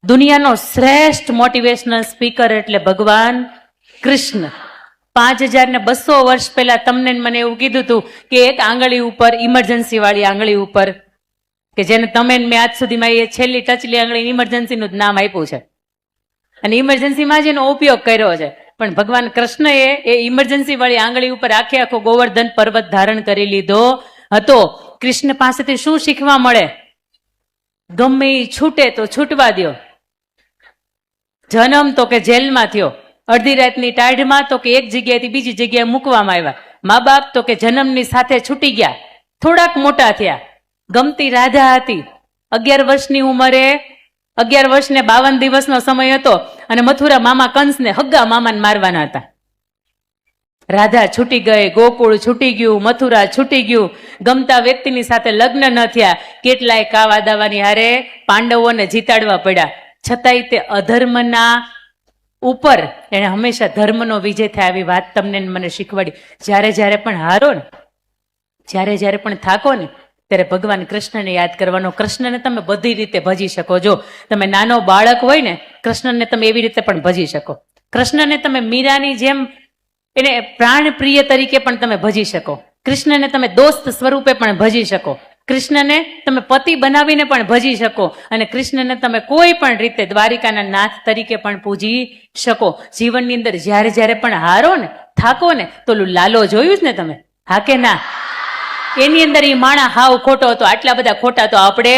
દુનિયાનો શ્રેષ્ઠ motivational speaker એટલે ભગવાન કૃષ્ણ. 5200 વર્ષ પહેલા તમને મને એવું કીધું હતું કે એક આંગળી ઉપર, ઇમરજન્સી વાળી આંગળી ઉપર, કે જેને તમે મેં આજ સુધીમાં એ છેલ્લી ટચલી આંગળી ઇમરજન્સીનું જ નામ આપ્યું છે અને ઇમરજન્સીમાં જ એનો ઉપયોગ કર્યો છે. પણ ભગવાન કૃષ્ણએ એ ઇમરજન્સી વાળી આંગળી ઉપર આખો ગોવર્ધન પર્વત ધારણ કરી લીધો હતો. કૃષ્ણ પાસેથી શું શીખવા મળે? ગમે એ છૂટે તો છૂટવા દો. જન્મ તો કે જેલમાં થયો, અડધી રાતની ટાઢમાં તો કે એક જગ્યાએથી બીજી જગ્યાએ મૂકવામાં આવ્યા. મા બાપ તો કે જન્મની સાથે છૂટી ગયા, થોડાક મોટા થયા. ગમતી રાધા હતી, 11 વર્ષની ઉંમરે, 11 વર્ષ ને 52 દિવસનો સમય હતો અને મથુરા મામા કંસને હગ્ગા મામાને મારવાના હતા. રાધા છૂટી ગઈ, ગોકુળ છૂટી ગયું, મથુરા છૂટી ગયું, ગમતા વ્યક્તિની સાથે લગ્ન ન થયા. કેટલાય કાવા દાવાની હારે પાંડવોને જીતાડવા પડ્યા. છતાંય તે અધર્મના ઉપર એને હંમેશા ધર્મનો વિજય થાય આવી વાત તમને મને શીખવાડી. જ્યારે પણ હારો ને, જ્યારે પણ થાકો ને, ત્યારે ભગવાન કૃષ્ણને યાદ કરવાનો. કૃષ્ણને તમે બધી રીતે ભજી શકો. જો તમે નાનો બાળક હોય ને, કૃષ્ણને તમે એવી રીતે પણ ભજી શકો. કૃષ્ણને તમે મીરાની જેમ એને પ્રાણ પ્રિય તરીકે પણ તમે ભજી શકો. કૃષ્ણને તમે દોસ્ત સ્વરૂપે પણ ભજી શકો. કૃષ્ણને તમે પતિ બનાવીને પણ ભજી શકો અને કૃષ્ણને તમે કોઈ પણ રીતે દ્વારિકાના નાથ તરીકે પણ પૂજી શકો. જીવનની અંદર જ્યારે પણ હારો ને, થાકો ને, તો લાલો જોયું જ ને તમે? હા કે ના? એની અંદર એ માણા હાવ ખોટો હતો. આટલા બધા ખોટા તો આપણે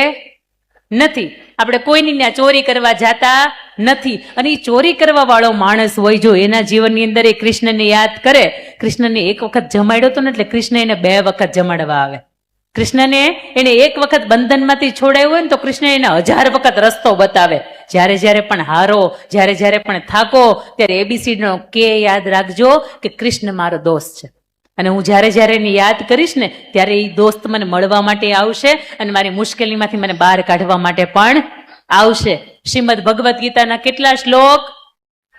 નથી. આપણે કોઈની ત્યાં ચોરી કરવા જાતા નથી. અને એ ચોરી કરવા વાળો માણસ હોય, જો એના જીવનની અંદર એ કૃષ્ણને યાદ કરે. કૃષ્ણને એક વખત જમાડ્યો હતો ને એટલે કૃષ્ણ એને 2 વખત જમાડવા આવે. કૃષ્ણને એને એક વખત બંધનમાંથી છોડાયું હોય ને તો કૃષ્ણ એને 1000 વખત રસ્તો બતાવે. જ્યારે પણ હારો, જ્યારે પણ થાકો, ત્યારે ABCD નો કે યાદ રાખજો કે કૃષ્ણ મારો દોસ્ત છે. અને હું જ્યારે એને યાદ કરીશ ને ત્યારે એ દોસ્ત મને મળવા માટે આવશે અને મારી મુશ્કેલીમાંથી મને બહાર કાઢવા માટે પણ આવશે. શ્રીમદ ભગવદ્ ગીતાના કેટલા શ્લોક?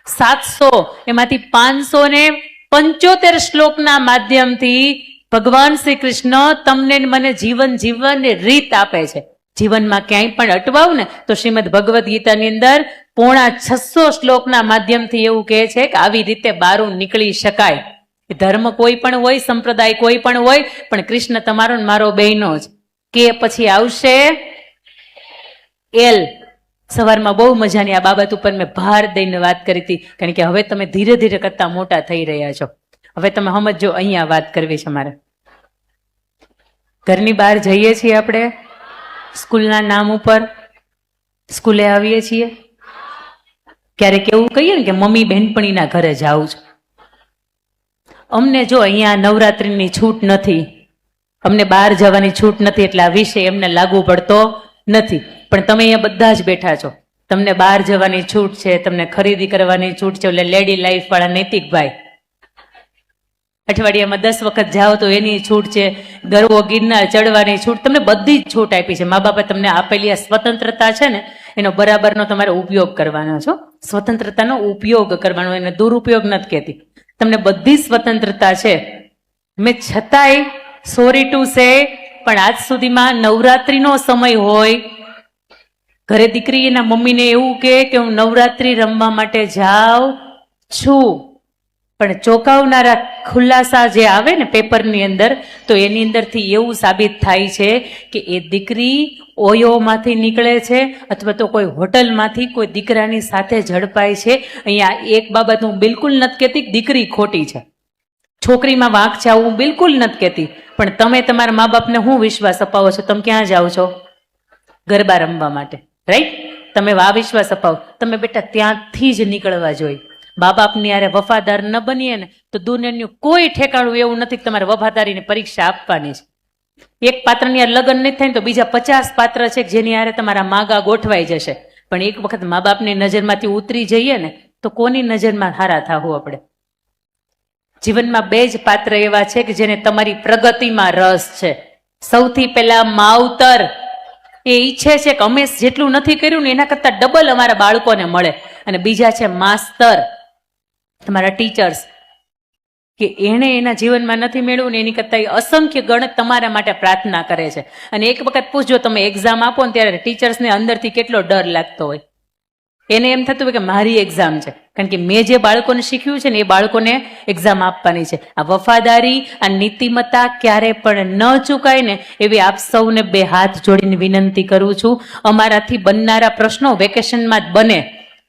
700. એમાંથી 575 શ્લોકના માધ્યમથી ભગવાન શ્રી કૃષ્ણ તમને મને જીવન જીવવાની રીત આપે છે. જીવનમાં ક્યાંય પણ અટવાવ ને તો શ્રીમદ ભગવદ્ ગીતાની અંદર 650 શ્લોકના માધ્યમથી એવું કહે છે કે આવી રીતે બારું નીકળી શકાય. ધર્મ કોઈ પણ હોય, સંપ્રદાય કોઈ પણ હોય, પણ કૃષ્ણ તમારો ને મારો બેયનો જ. કે પછી આવશે એલ. સવારમાં બહુ મજાની આ બાબત ઉપર મેં ભાર દઈને વાત કરી હતી, કારણ કે હવે તમે ધીરે કરતા મોટા થઈ રહ્યા છો. હવે તમે સમજો, અહીંયા વાત કરવી છે મારે. ઘરની બહાર જઈએ છીએ આપણે, સ્કૂલના નામ ઉપર સ્કૂલે આવીએ છીએ, ક્યારેક એવું કહીએ ને કે મમ્મી બહેનપણીના ઘરે જાઉં છું. અમને જો અહીંયા નવરાત્રિની છૂટ નથી, અમને બહાર જવાની છૂટ નથી, એટલે આ વિષય એમને લાગુ પડતો નથી. પણ તમે અહીંયા બધા જ બેઠા છો, તમને બહાર જવાની છૂટ છે, તમને ખરીદી કરવાની છૂટ છે. એટલે લેડી લાઈફ વાળા નૈતિકભાઈ અઠવાડિયામાં 10 વખત જાઓ તો એની છૂટ છે. ગરવો ગિરનાર ચડવાની છૂટ, તમને બધી જ છૂટ આપી છે. મા બાપે તમને આપેલી આ સ્વતંત્રતા છે ને, એનો બરાબરનો તમારે ઉપયોગ કરવાનો છો. સ્વતંત્રતાનો ઉપયોગ કરવાનો, એને દુરુપયોગ નથી કહેતી. તમને બધી સ્વતંત્રતા છે. મેં છતાંય સોરી ટુ સે, પણ આજ સુધીમાં નવરાત્રીનો સમય હોય, ઘરે દીકરી એના મમ્મીને એવું કહે કે હું નવરાત્રી રમવા માટે જાઉં છું, પણ ચોંકાવનારા ખુલાસા જે આવે ને પેપરની અંદર, તો એની અંદરથી એવું સાબિત થાય છે કે એ દીકરી ઓયોમાંથી નીકળે છે અથવા તો કોઈ હોટલમાંથી કોઈ દીકરાની સાથે ઝડપાય છે. અહીંયા એક બાબત હું બિલકુલ નથી કહેતી કે દીકરી ખોટી છે, છોકરીમાં વાંક છે, હું બિલકુલ નથી કહેતી. પણ તમે તમારા મા બાપને હું વિશ્વાસ અપાવો છો? તમે ક્યાં જાઓ છો? ગરબા રમવા માટે, રાઈટ? તમે આ વિશ્વાસ અપાવો. તમે બેટા ત્યાંથી જ નીકળવા જોઈએ. મા બાપની યારે વફાદાર ન બનીએ ને તો દુનિયાનું કોઈ ઠેકાણું એવું નથી કે તમારે વફાદારીની પરીક્ષા આપવાની છે. એક પાત્રની યાર લગ્ન નહીં થાય તો બીજા 50 પાત્ર છે જેની યારે તમારા માગા ગોઠવાઈ જશે. પણ એક વખત મા બાપની નજરમાંથી ઉતરી જઈએ ને તો કોની નજરમાં હારા થાવું આપણે? જીવનમાં 2 જ પાત્ર એવા છે કે જેને તમારી પ્રગતિમાં રસ છે. સૌથી પહેલા માવતર, એ ઈચ્છે છે કે અમે જેટલું નથી કર્યું ને એના કરતા ડબલ અમારા બાળકોને મળે. અને બીજા છે માસ્તર, તમારા ટીચર્સ, કે એને એના જીવનમાં નથી મેળવ્યું ને એની કરતા અસંખ્ય ગણ તમારા માટે પ્રાર્થના કરે છે. અને એક વખત પૂછજો, તમે એક્ઝામ આપો ને ત્યારે ટીચર્સને અંદરથી કેટલો ડર લાગતો હોય. એને એમ થતું હોય કે મારી એક્ઝામ છે, કારણ કે મેં જે બાળકોને શીખ્યું છે ને એ બાળકોને એક્ઝામ આપવાની છે. આ વફાદારી, આ નીતિમત્તા ક્યારે પણ ન ચૂકાય ને એવી આપ સૌને બે હાથ જોડીને વિનંતી કરું છું. અમારાથી બનનારા પ્રશ્નો વેકેશનમાં જ બને,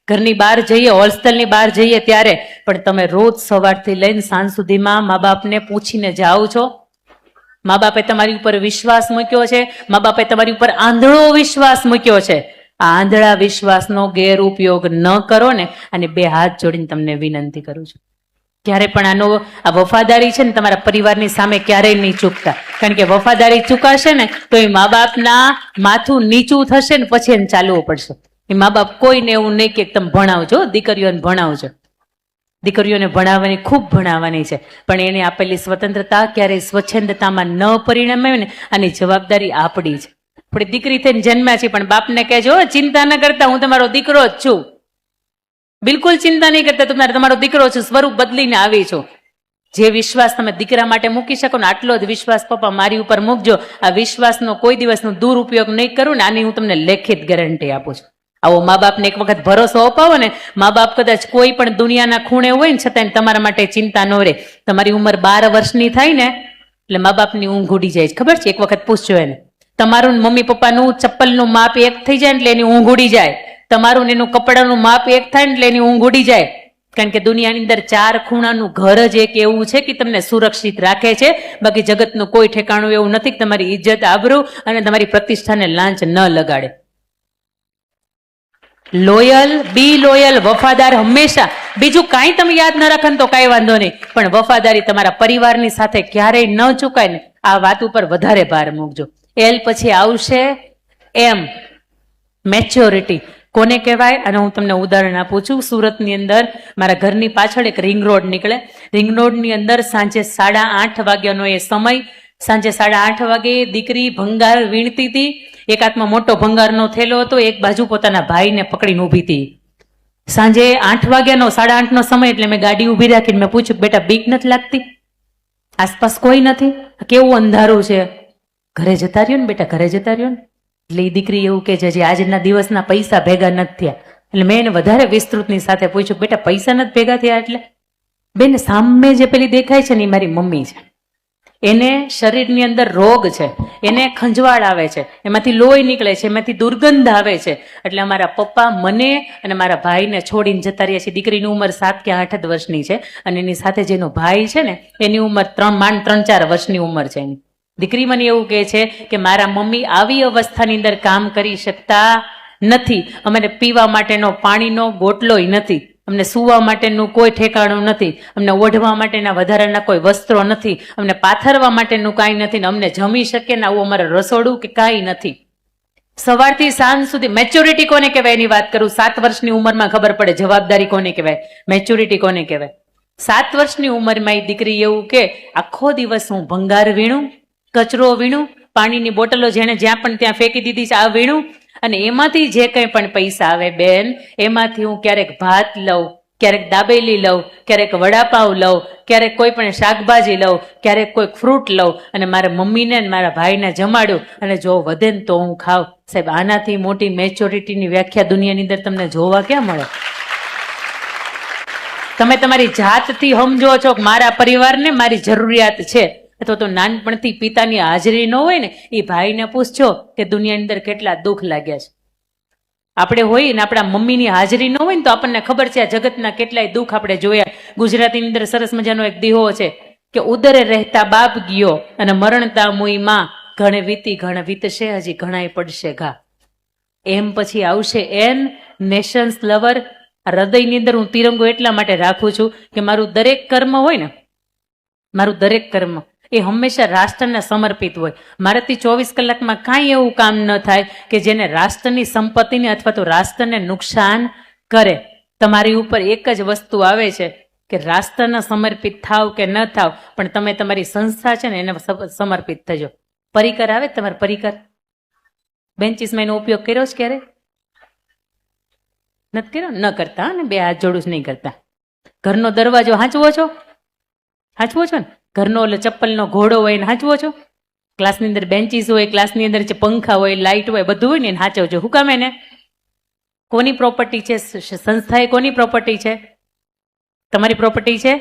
ઘરની બહાર જઈએ, હોસ્ટેલની બહાર જઈએ ત્યારે, પણ તમે રોજ સવારથી લઈને સાંજ સુધીમાં મા બાપને પૂછીને જાઓ છો. મા બાપે તમારી ઉપર વિશ્વાસ મૂક્યો છે, મા બાપે તમારી ઉપર આંધળો વિશ્વાસ મૂક્યો છે. આ આંધળા વિશ્વાસનો ગેરઉપયોગ ન કરો ને, અને બે હાથ જોડીને તમને વિનંતી કરું છું. ક્યારે પણ આ વફાદારી છે ને તમારા પરિવારની સામે ક્યારેય નહીં ચૂકતા, કારણ કે વફાદારી ચૂકાશે ને તો એ મા બાપના માથું નીચું થશે ને પછી એને ચાલવું પડશે. એ મા બાપ કોઈને એવું નહીં કે તમે ભણાવજો, દીકરીઓને ભણાવજો. દીકરીઓને ભણાવવાની ખૂબ ભણાવવાની છે, પણ એને આપેલી સ્વતંત્રતા ક્યારેય સ્વચ્છંદતામાં ન પરિણમે ને આની જવાબદારી આપણી છે. આપણે દીકરી થઈને જન્મ્યા છીએ, પણ બાપને કહેજો ચિંતા ન કરતા, હું તમારો દીકરો જ છું. બિલકુલ ચિંતા નહીં કરતા, તમારો દીકરો છું, સ્વરૂપ બદલીને આવી છું. જે વિશ્વાસ તમે દીકરા માટે મૂકી શકો ને, આટલો જ વિશ્વાસ પપ્પા મારી ઉપર મૂકજો. આ વિશ્વાસનો કોઈ દિવસનો દુરુપયોગ નહીં કરું ને, આની હું તમને લેખિત ગેરંટી આપું છું. આવો મા બાપને એક વખત ભરોસો અપાવો ને, મા બાપ કદાચ કોઈ પણ દુનિયાના ખૂણે હોય ને છતાં તમારા માટે ચિંતા ન રહે. તમારી ઉંમર 12 વર્ષની થાય ને એટલે મા બાપની ઊંઘ ઉડી જાય છે, ખબર છે? એક વખત પૂછજો એને. તમારું મમ્મી પપ્પાનું ચપ્પલનું માપ એક થઈ જાય એટલે એની ઊંઘ ઉડી જાય. તમારું એનું કપડાનું માપ એક થાય એટલે એની ઊંઘ ઉડી જાય. કારણ કે દુનિયાની અંદર 4 ખૂણાનું ઘર જ એક એવું છે કે તમને સુરક્ષિત રાખે છે. બાકી જગતનું કોઈ ઠેકાણું એવું નથી કે તમારી ઇજ્જત, આબરૂ અને તમારી પ્રતિષ્ઠાને લાંચ ન લગાડે. લોયલ, બી લોયલ, વફાદાર હંમેશા. બીજું કાંઈ તમે યાદ ન રાખો તો કાંઈ વાંધો નહીં, પણ વફાદારી તમારા પરિવારની સાથે ક્યારેય ન ચૂકાય ને, આ વાત ઉપર વધારે ભાર મૂકજો. એલ પછી આવશે એમ, મેચ્યોરિટી. કોને કહેવાય? અને હું તમને ઉદાહરણ આપું છું. સુરતની અંદર મારા ઘરની પાછળ એક રિંગ રોડ નીકળે. રિંગ રોડની અંદર સાંજે 8:30 વાગ્યાનો એ સમય. સાંજે 8:30 વાગે દીકરી ભંગાર વીણતી હતી. એક હાથમાં મોટો ભંગારનો થેલો હતો, એક બાજુ પોતાના ભાઈને પકડીને ઊભી હતી. સાંજે 8 વાગ્યાનો, 8:30નો સમય. એટલે મેં ગાડી ઊભી રાખીને મેં પૂછ્યું, બેટા બીક નથી લાગતી? આસપાસ કોઈ નથી, કેવું અંધારું છે? ઘરે જતા રહ્યો ને બેટા, ઘરે જતા રહ્યો ને. એટલે એ દીકરી એવું કે છે, જે આજના દિવસના પૈસા ભેગા નથી થયા. એટલે મેં એને વધારે વિસ્તૃતની સાથે પૂછ્યું, બેટા પૈસા નથી ભેગા થયા? એટલે બેન સામે જે પેલી દેખાય છે ને એ મારી મમ્મી છે. એને શરીરની અંદર રોગ છે, એને ખંજવાળ આવે છે, એમાંથી લોહી નીકળે છે, એમાંથી દુર્ગંધ આવે છે. એટલે અમારા પપ્પા મને અને મારા ભાઈને છોડીને જતા રહ્યા છે. દીકરીની ઉંમર 7 કે 8 જ વર્ષની છે, અને એની સાથે જેનો ભાઈ છે ને એની ઉંમર 3-4 વર્ષની ઉંમર છે એની. દીકરી મને એવું કહે છે કે મારા મમ્મી આવી અવસ્થાની અંદર કામ કરી શકતા નથી. અમને પીવા માટેનો પાણીનો ગોટલોય નથી, અમને સૂવા માટેનું કોઈ ઠેકાણું નથી, અમને ઓઢવા માટેના વધારાના કોઈ વસ્ત્રો નથી, અમને પાથરવા માટેનું કાંઈ નથી, ને અમને જમી શકે ને આવું અમારે રસોડું કે કાંઈ નથી. સવારથી સાંજ સુધી. મેચ્યોરિટી કોને કહેવાય એની વાત કરું. 7 વર્ષની ઉંમરમાં ખબર પડે જવાબદારી કોને કહેવાય, મેચ્યોરિટી કોને કહેવાય. 7 વર્ષની ઉંમરમાં એ દીકરી એવું કે આખો દિવસ હું ભંગાર વીણું, કચરો વીણું, પાણીની બોટલો જેને જ્યાં પણ ત્યાં ફેંકી દીધી છે આ વીણું, અને એમાંથી જે કંઈ પણ પૈસા આવે બેન, એમાંથી હું ક્યારેક ભાત લઉં, ક્યારેક દાબેલી લઉં, ક્યારેક વડાપાઉં લઉં, ક્યારેક કોઈ પણ શાકભાજી લઉં, ક્યારેક કોઈક ફ્રૂટ લઉં, અને મારા મમ્મીને અને મારા ભાઈને જમાડું, અને જો વધે ને તો હું ખાઉં. સાહેબ આનાથી મોટી મેચ્યોરિટીની વ્યાખ્યા દુનિયાની અંદર તમને જોવા ક્યાં મળે? તમે તમારી જાતથી સમજો છો કે મારા પરિવારને મારી જરૂરિયાત છે, અથવા તો નાનપણથી પિતાની હાજરી ન હોય ને એ ભાઈને પૂછજો કે દુનિયાની અંદર કેટલા દુઃખ લાગ્યા છે. આપણે હોય ને આપણા મમ્મીની હાજરી ન હોય ને તો આપણને ખબર છે આ જગતના કેટલાય દુઃખ આપણે જોયા. ગુજરાતીની અંદર સરસ મજાનો એક દીહો છે કે ઉદરે રહેતા બાપ ગયો અને મરણતા મુઈ માં, ઘણે વીતશે હજી ઘણાય પડશે ઘા. એમ પછી આવશે એન, નેશન્સ લવર. હૃદયની અંદર હું તિરંગો એટલા માટે રાખું છું કે મારું દરેક કર્મ હોય ને, મારું દરેક કર્મ એ હંમેશા રાષ્ટ્રને સમર્પિત હોય. મારાથી 24 કલાકમાં કાંઈ એવું કામ ન થાય કે જેને રાષ્ટ્રની સંપત્તિને અથવા તો રાષ્ટ્રને નુકસાન કરે. તમારી ઉપર એક જ વસ્તુ આવે છે કે રાષ્ટ્રને સમર્પિત થાવ કે ન થાવ, પણ તમે તમારી સંસ્થા છે ને એને સમર્પિત થજો. પરિકર આવે તમારે પરિકર, બેન્ચીસમાં એનો ઉપયોગ કર્યો છે ક્યારે? નથી કર્યો? ન કરતા ને, 2 હાથ જોડું જ નહીં કરતા. ઘરનો દરવાજો હાંચવો છો? હાંચવો છો ને? ઘરનો એટલે ચપ્પલનો ઘોડો હોય ને હાંચવો છો? ક્લાસની અંદર બેન્ચીસ હોય, ક્લાસની અંદર જે પંખા હોય, લાઇટ હોય, બધું હોય ને એને હાંચવજો. શું કામ? એને કોની પ્રોપર્ટી છે? સંસ્થા એ કોની પ્રોપર્ટી છે? તમારી પ્રોપર્ટી છે.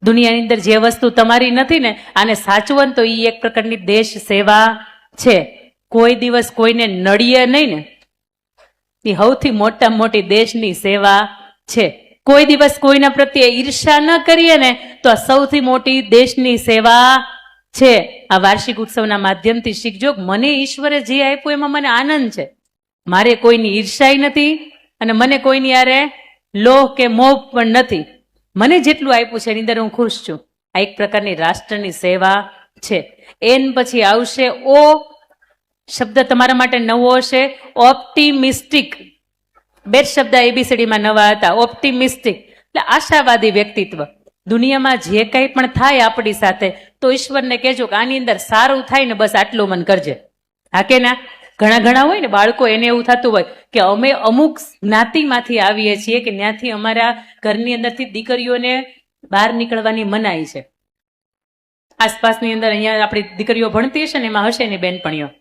દુનિયાની અંદર જે વસ્તુ તમારી નથી ને, આને સાચવન તો એ એક પ્રકારની દેશ સેવા છે. કોઈ દિવસ કોઈને નડીએ નહીં ને, એ સૌથી મોટામાં મોટી દેશની સેવા છે. કોઈ દિવસ કોઈના પ્રત્યે ઈર્ષા ન કરીએ ને, તો આ સૌથી મોટી દેશની સેવા છે. આ વાર્ષિક ઉત્સવના માધ્યમથી શીખજો. મને ઈશ્વરે જે આપ્યું એમાં મને આનંદ છે. મારે કોઈની ઈર્ષાય નથી અને મને કોઈની યારે લોહ કે મોહ પણ નથી. મને જેટલું આપ્યું છે એની અંદર હું ખુશ છું. આ એક પ્રકારની રાષ્ટ્રની સેવા છે. એન પછી આવશે ઓ શબ્દ, તમારા માટે નવો હશે, ઓપ્ટિમિસ્ટિક. બે શબ્દ એબીસીડીમાં નવા હતા. ઓપ્ટિમિસ્ટિક એટલે આશાવાદી વ્યક્તિત્વ. દુનિયામાં જે કંઈ પણ થાય આપણી સાથે, તો ઈશ્વરને કહેજો કે આની અંદર સારું થાય ને, બસ આટલું મન કરજે. હા કે ના? ઘણા હોય ને બાળકો, એને એવું થતું હોય કે અમે અમુક જ્ઞાતિમાંથી આવીએ છીએ કે ત્યાંથી અમારા ઘરની અંદરથી દીકરીઓને બહાર નીકળવાની મનાઈ છે. આસપાસની અંદર અહીંયા આપણી દીકરીઓ ભણતી હશે ને, એમાં હશે ને બેનપણીઓ,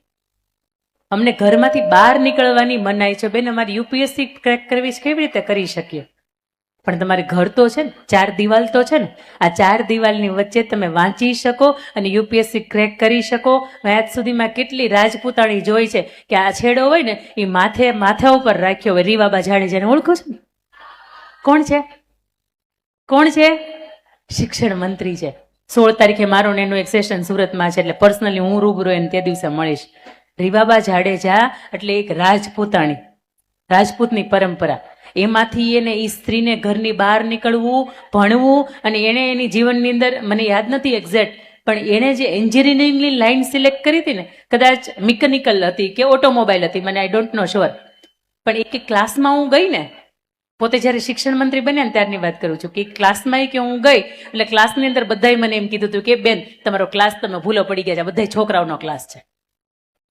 અમને ઘરમાંથી બહાર નીકળવાની મનાઈ છે. બેન, અમારી યુપીએસસી ક્રેક કરવી છે, કેવી રીતે કરી શકીએ? પણ તમારે ઘર તો છે ને, 4 દિવાલ તો છે ને. આ 4 દિવાલની વચ્ચે તમે વાંચી શકો અને યુપીએસસી ક્રેક કરી શકો. આજ સુધીમાં કેટલી રાજપૂતાણી જોઈ છે કે આ છેડો હોય ને, એ માથા ઉપર રાખ્યો હોય. રીવાબા જાડેજાને ઓળખો છો ને? કોણ છે? કોણ છે? શિક્ષણ મંત્રી છે. 16 તારીખે મારો ને એનું એક સેશન સુરતમાં છે, એટલે પર્સનલી હું રૂબરૂ એને તે દિવસે મળીશ. રીવાબા જાડેજા એટલે એક રાજપૂતાણી, રાજપૂતની પરંપરા. એમાંથી એને એ સ્ત્રીને ઘરની બહાર નીકળવું, ભણવું, અને એને એની જીવનની અંદર, મને યાદ નથી એક્ઝેક્ટ, પણ એને જે એન્જિનિયરિંગની લાઈન સિલેક્ટ કરી હતી ને, કદાચ મિકેનિકલ હતી કે ઓટોમોબાઈલ હતી, મને આઈ ડોન્ટ નો શ્યોર. પણ એક ક્લાસમાં હું ગઈ ને, પોતે જ્યારે શિક્ષણ મંત્રી બન્યા ને ત્યારની વાત કરું છું, કે ક્લાસમાં કે હું ગઈ, એટલે ક્લાસની અંદર બધાએ મને એમ કીધું હતું કે બેન, તમારો ક્લાસ તમે ભૂલો પડી ગયા છે, બધા છોકરાઓનો ક્લાસ છે.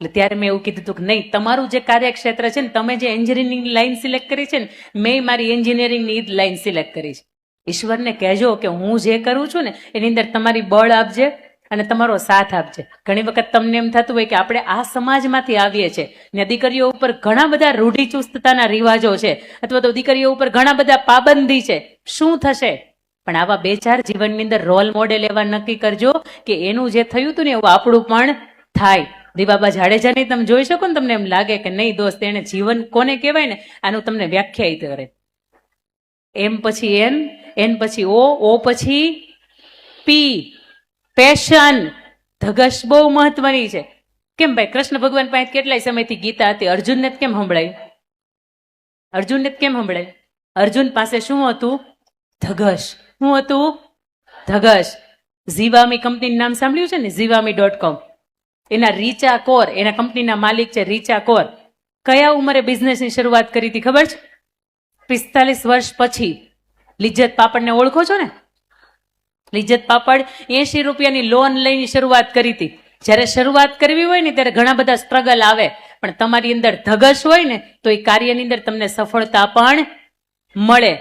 એટલે ત્યારે મેં એવું કીધું હતું કે નહીં, તમારું જે કાર્યક્ષેત્ર છે ને, તમે જે એન્જિનિયરિંગની લાઈન સિલેક્ટ કરી છે ને, મેં મારી એન્જિનિયરિંગની જ લાઈન સિલેક્ટ કરી છે. ઈશ્વરને કહેજો કે હું જે કરું છું ને એની અંદર તમારી બળ આપજે અને તમારો સાથ આપજે. ઘણી વખત તમને એમ થતું હોય કે આપણે આ સમાજમાંથી આવીએ છીએ ને, દીકરીઓ ઉપર ઘણા બધા રૂઢિચુસ્તતાના રિવાજો છે, અથવા તો દીકરીઓ ઉપર ઘણા બધા પાબંદી છે. શું થશે? પણ આવા 2-4 જીવનની અંદર રોલ મોડેલ એવા નક્કી કરજો કે એનું જે થયું હતું ને એવું આપણું પણ થાય. રીવાબા જાડેજાને તમે જોઈ શકો ને, તમને એમ લાગે કે નહીં દોસ્ત, એને જીવન કોને કહેવાય ને, આનું તમને વ્યાખ્યાયિત કરે. એમ પછી એન પછી ઓ પછી પી, પેશન. ધગશ બહુ મહત્વની છે. કેમ ભાઈ, કૃષ્ણ ભગવાન પાસે કેટલાય સમયથી ગીતા હતી, અર્જુનને જ કેમ સંભળાય? અર્જુનને જ કેમ સંભળાય? અર્જુન પાસે શું હતું? ધગશ. શું હતું? ધગશ. ઝીવામી કંપનીનું નામ સાંભળ્યું છે ને? ઝીવામી.com. એના રીચા કોર, એના કંપનીના માલિક છે રીચા કોર. કયા ઉંમરે બિઝનેસની શરૂઆત કરી હતી ખબર છે? 45 વર્ષ પછી. લિજ્જત પાપડને ઓળખો છો ને? લિજ્જત પાપડ 80 રૂપિયાની લોન લઈને શરૂઆત કરી હતી. જ્યારે શરૂઆત કરવી હોય ને ત્યારે ઘણા બધા સ્ટ્રગલ આવે, પણ તમારી અંદર ધગશ હોય ને તો એ કાર્યની અંદર તમને સફળતા પણ મળે.